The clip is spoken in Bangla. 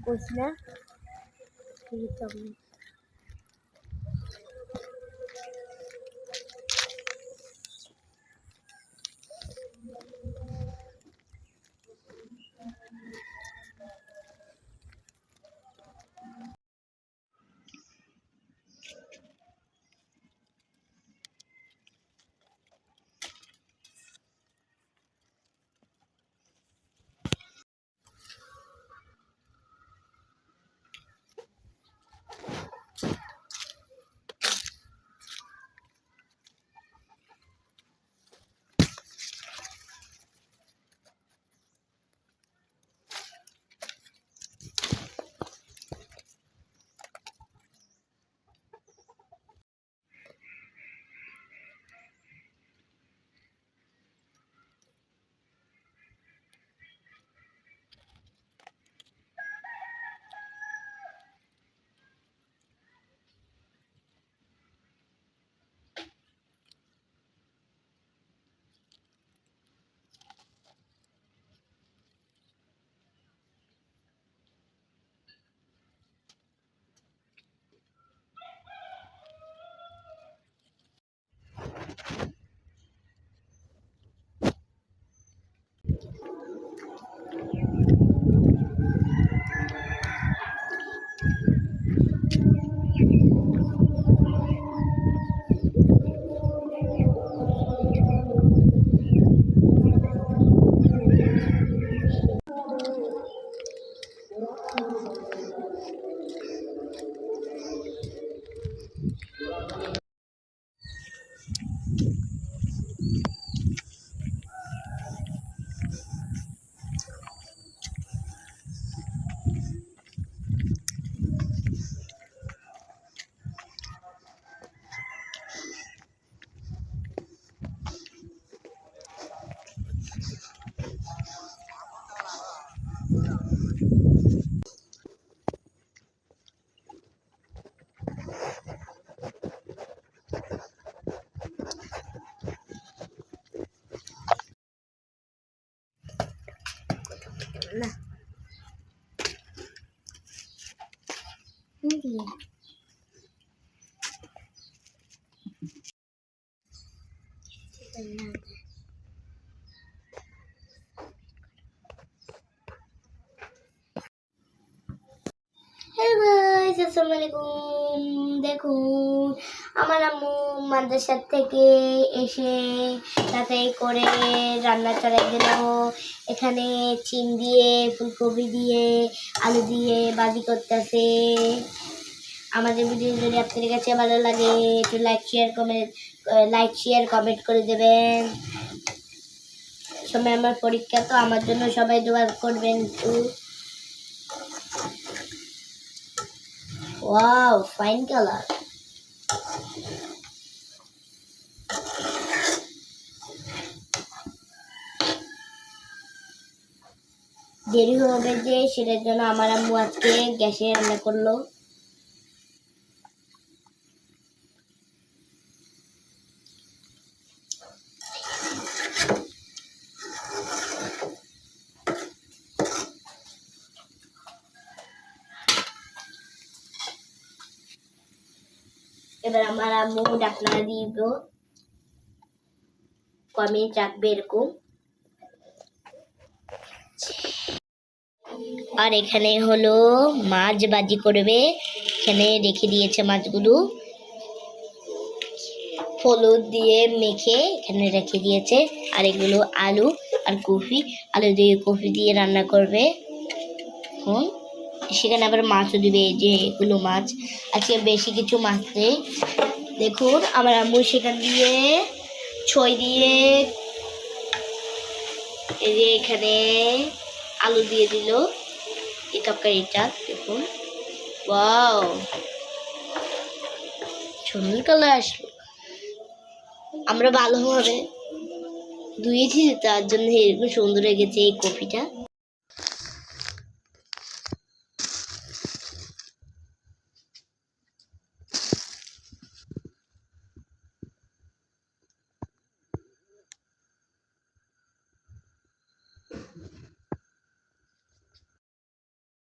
করছি না না হ্যালো গাইস, আসসালামু আলাইকুম। দেখুন আমার আম্মু মাদ্রাসা থেকে এসে তাতে করে রান্না চড়াই দিল। এখানে চিন দিয়ে, ফুলকপি দিয়ে, আলু দিয়ে ভাজি করতেছে। আমাদের ভিডিও যদি আপনাদের কাছে ভালো লাগে একটু লাইক শেয়ার কমেন্ট করে দেবেন। সময় আমার পরীক্ষা, তো আমার জন্য সবাই দোয়া করবেন একটু। Wow, fine colour. দেরি হবে যে, সেটার জন্য আমার আম্মু আজকে গ্যাসে রান্না করলো। এবার আমার আম্মু ঢাকনা দিব, কমে রাখবে এরকম। আর এখানে হলো মাছ ভাজি করবে, এখানে রেখে দিয়েছে মাছগুলো হলুদ দিয়ে মেখে এখানে রেখে দিয়েছে। আর এগুলো আলু আর কফি, আলু দিয়ে কফি দিয়ে রান্না করবে। সেখানে আবার মাছও দিবে, এই যে এগুলো মাছ। আজকে বেশি কিছু মাছ নেই। দেখুন আমার আম্মু সেখান দিয়ে ছয় দিয়ে এই যে এখানে আলু দিয়ে দিল এই তরকারিটা। দেখুন, ওয়াও, সুন্দর কালার আসলো। আমরা ভালোভাবে ধুয়েছি, তার জন্য এরকম সুন্দর হয়ে গেছে এই কফিটা।